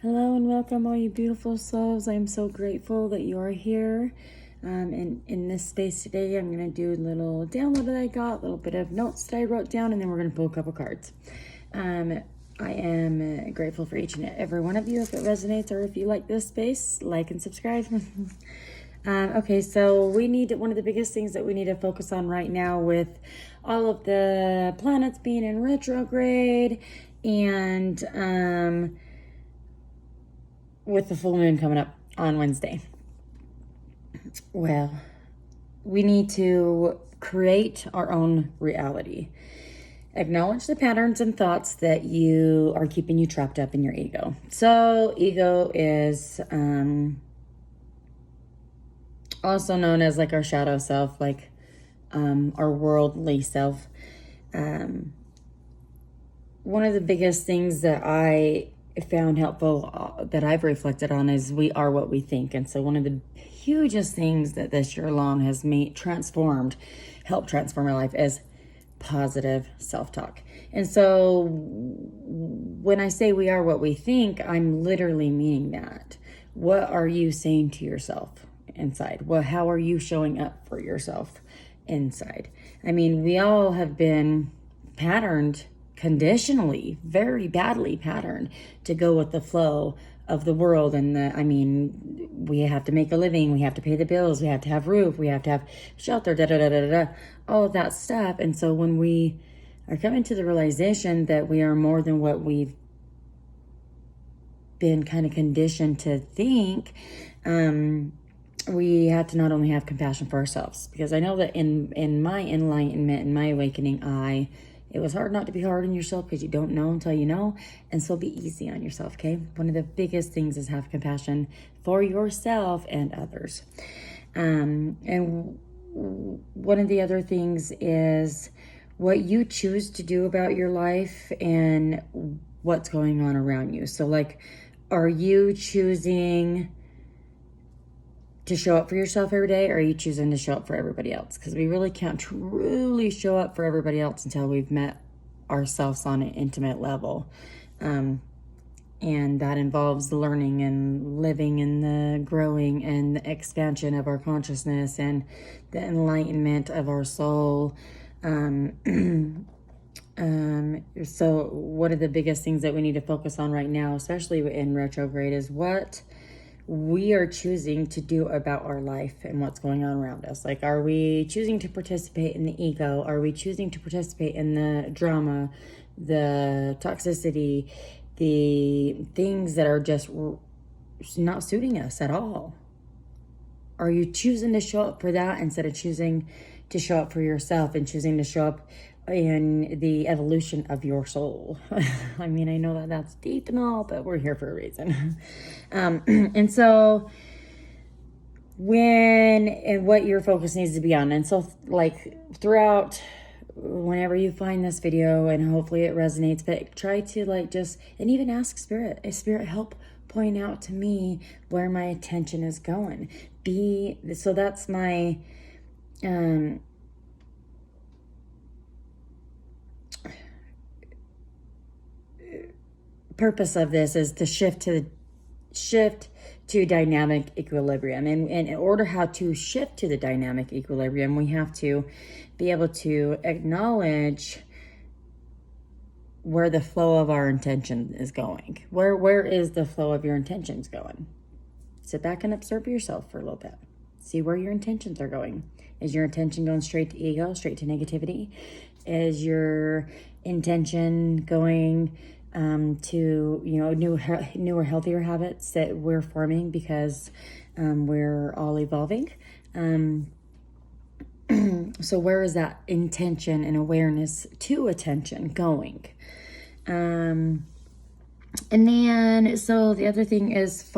Hello and welcome, all you beautiful souls. I am so grateful that you are here. In this space today, I'm going to do a little download that I got, a little bit of notes that I wrote down, and then we're going to pull a couple cards. I am grateful for each and every one of you. If it resonates or if you like this space, like and subscribe. Okay, so one of the biggest things that we need to focus on right now with all of the planets being in retrograde and with the full moon coming up on Wednesday. Well, we need to create our own reality. Acknowledge the patterns and thoughts that you are keeping you trapped up in your ego. So ego is also known as like our shadow self, like our worldly self. One of the biggest things that I found helpful that I've reflected on is we are what we think. And so one of the hugest things that this year long has helped transform my life is positive self-talk. And so when I say we are what we think, I'm literally meaning that. What are you saying to yourself inside? Well, how are you showing up for yourself inside? I mean, we all have been patterned conditionally, very badly patterned to go with the flow of the world. And we have to make a living, we have to pay the bills, we have to have roof, we have to have shelter, all of that stuff. And so when we are coming to the realization that we are more than what we've been kind of conditioned to think, we have to not only have compassion for ourselves, because I know that in my enlightenment, in my awakening, it was hard not to be hard on yourself because you don't know until you know. And so be easy on yourself, okay? One of the biggest things is have compassion for yourself and others. And one of the other things is what you choose to do about your life and what's going on around you. So like, are you choosing to show up for yourself every day, or are you choosing to show up for everybody else? Because we really can't truly show up for everybody else until we've met ourselves on an intimate level. And that involves the learning and living and the growing and the expansion of our consciousness and the enlightenment of our soul. So one of the biggest things that we need to focus on right now, especially in retrograde, is what we are choosing to do about our life and what's going on around us. Like, are we choosing to participate in the ego? Are we choosing to participate in the drama, the toxicity, the things that are just not suiting us at all? Are you choosing to show up for that instead of choosing to show up for yourself and choosing to show up in the evolution of your soul? I mean, I know that that's deep and all, but we're here for a reason. And so what your focus needs to be on. And so like throughout, whenever you find this video, and hopefully it resonates, but try to like and even ask spirit, help point out to me where my attention is going. So that's my, purpose of this is to shift to dynamic equilibrium. And in order how to shift to the dynamic equilibrium, we have to be able to acknowledge where the flow of our intention is going. Where is the flow of your intentions going? Sit back and observe yourself for a little bit. See where your intentions are going. Is your intention going straight to ego, straight to negativity? Is your intention going to newer, healthier habits that we're forming because we're all evolving? So where is that intention and awareness to attention going? And then, so the other thing is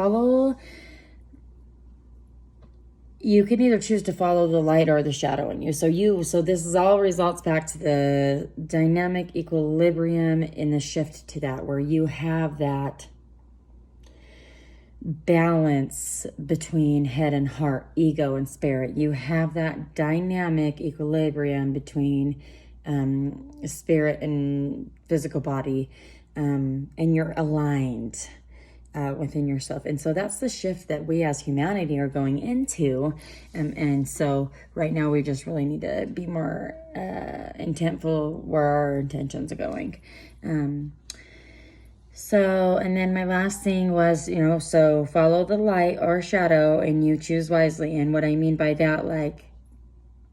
you can either choose to follow the light or the shadow in you. So this is all results back to the dynamic equilibrium in the shift to that, where you have that balance between head and heart, ego and spirit. You have that dynamic equilibrium between spirit and physical body, and you're aligned. within yourself. And so that's the shift that we as humanity are going into. And so right now we just really need to be more intentful where our intentions are going. So, and then my last thing was, so follow the light or shadow and you choose wisely. And what I mean by that, like,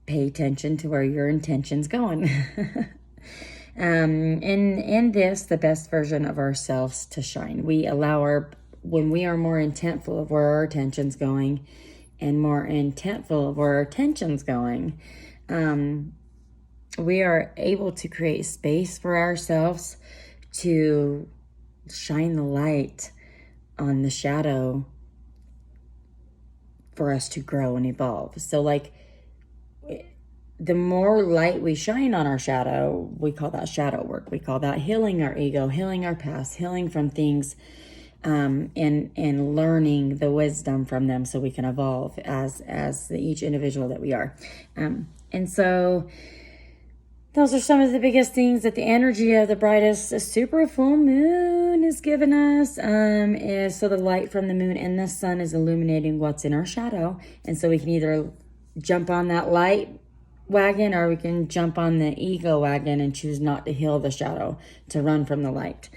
pay attention to where your intention's going. In this, the best version of ourselves to shine. We allow when we are more intentful of where our attention's going and more intentful of where our attention's going, we are able to create space for ourselves to shine the light on the shadow for us to grow and evolve. So like, the more light we shine on our shadow, we call that shadow work. We call that healing our ego, healing our past, healing from things, and learning the wisdom from them so we can evolve as each individual that we are. And so those are some of the biggest things that the energy of the brightest super full moon is giving us. Is so the light from the moon and the sun is illuminating what's in our shadow. And so we can either jump on that light wagon or we can jump on the ego wagon and choose not to heal the shadow, to run from the light.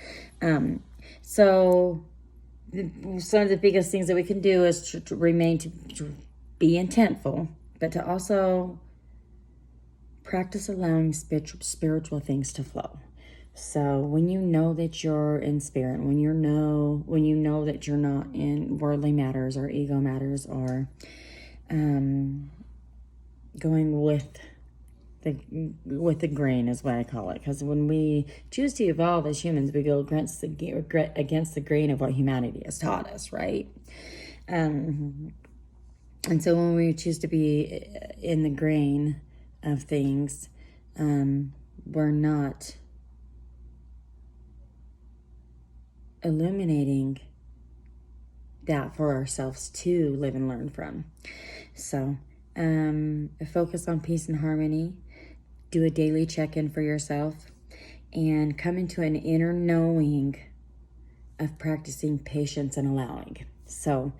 So some of the biggest things that we can do is to remain, to be intentful, but to also practice allowing spiritual things to flow. So when you know that you're in spirit, when you know that you're not in worldly matters or ego matters, or going with the grain is what I call it. Because when we choose to evolve as humans, we go against the grain of what humanity has taught us, right? And so when we choose to be in the grain of things, we're not illuminating that for ourselves to live and learn from. So focus on peace and harmony, do a daily check-in for yourself, and come into an inner knowing of practicing patience and allowing. So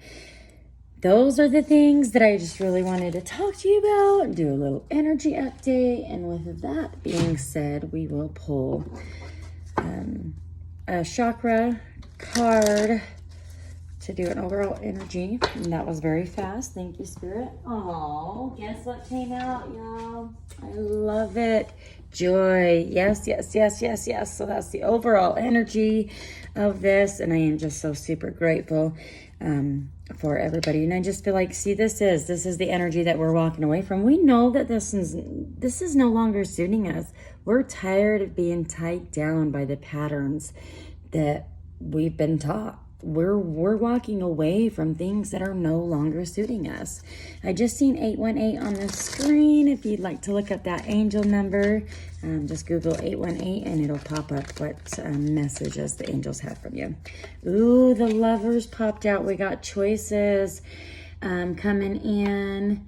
those are the things that I just really wanted to talk to you about, do a little energy update. And with that being said, we will pull a chakra card to do an overall energy. And that was very fast. Thank you, Spirit. Oh, guess what came out, y'all? I love it. Joy. Yes, yes, yes, yes, yes. So that's the overall energy of this. And I am just so super grateful for everybody. And I just feel like, see, this is the energy that we're walking away from. We know that this is no longer suiting us. We're tired of being tied down by the patterns that we've been taught. We're walking away from things that are no longer suiting us. I just seen 818 on the screen. If you'd like to look up that angel number, just Google 818 and it'll pop up what messages the angels have from you. Ooh, the lovers popped out. We got choices coming in.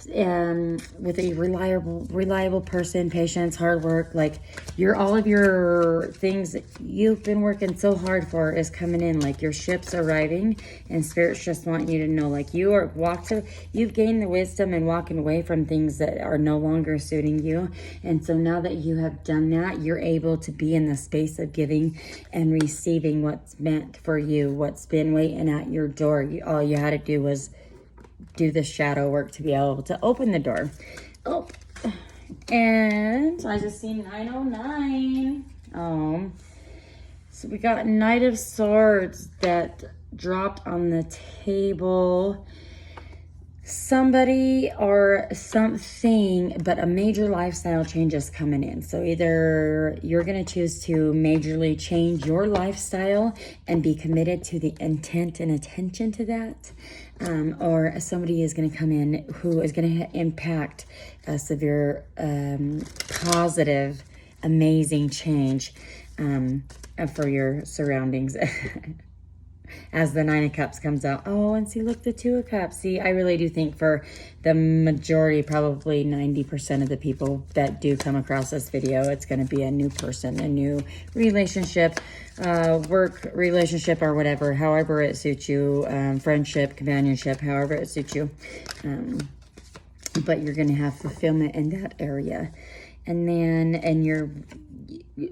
With a reliable person, patience, hard work, like all of your things that you've been working so hard for is coming in, like your ship's arriving, and Spirit's just want you to know, like you've gained the wisdom and walking away from things that are no longer suiting you. And so now that you have done that, you're able to be in the space of giving and receiving what's meant for you, what's been waiting at your door. All you had to do was do the shadow work to be able to open the door. Oh, and I just seen 909. So we got Knight of Swords that dropped on the table. Somebody or something, but a major lifestyle change is coming in. So either you're going to choose to majorly change your lifestyle and be committed to the intent and attention to that, or somebody is going to come in who is going to impact a severe, positive, amazing change for your surroundings. as the Nine of Cups comes out. Oh, and see, look, the Two of Cups. See, I really do think for the majority, probably 90% of the people that do come across this video, it's going to be a new person, a new relationship, work relationship, or whatever, however it suits you, friendship, companionship, however it suits you. But you're going to have fulfillment in that area. And then, and your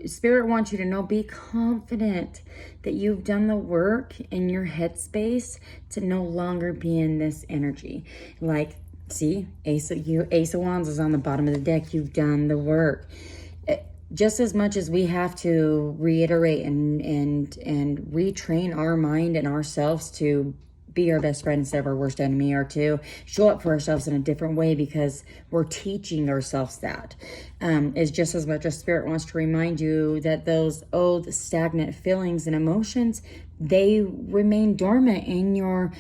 Spirit wants you to know, be confident that you've done the work in your headspace to no longer be in this energy. Like, see, Ace of Wands is on the bottom of the deck. You've done the work. Just as much as we have to reiterate and retrain our mind and ourselves to be our best friend instead of our worst enemy, or to show up for ourselves in a different way because we're teaching ourselves that, is just as much as Spirit wants to remind you that those old stagnant feelings and emotions, they remain dormant in your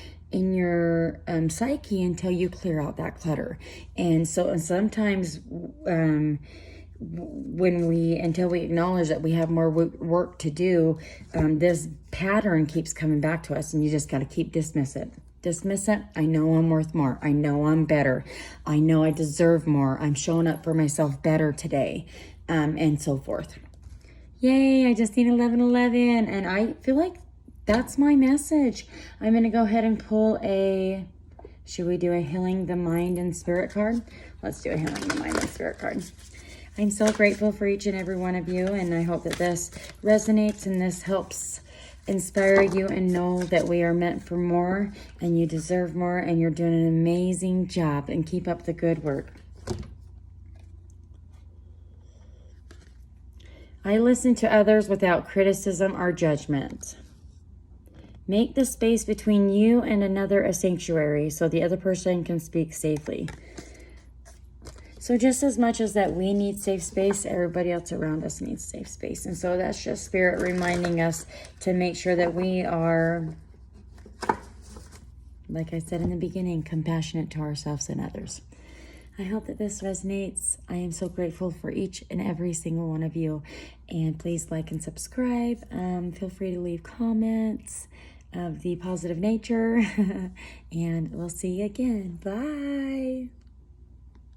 psyche until you clear out that clutter. And sometimes until we acknowledge that we have more work to do, this pattern keeps coming back to us, and you just got to keep dismiss it. I know I'm worth more. I know I'm better. I know I deserve more. I'm showing up for myself better today, and so forth. Yay, I just need 1111, and I feel like that's my message. I'm going to go ahead and pull should we do a Healing the Mind and Spirit card? Let's do a Healing the Mind and Spirit card. I'm so grateful for each and every one of you, and I hope that this resonates and this helps inspire you and know that we are meant for more, and you deserve more, and you're doing an amazing job, and keep up the good work. I listen to others without criticism or judgment. Make the space between you and another a sanctuary so the other person can speak safely. So just as much as that we need safe space, everybody else around us needs safe space. And so that's just Spirit reminding us to make sure that we are, like I said in the beginning, compassionate to ourselves and others. I hope that this resonates. I am so grateful for each and every single one of you. And please like and subscribe. Feel free to leave comments of the positive nature. And we'll see you again. Bye.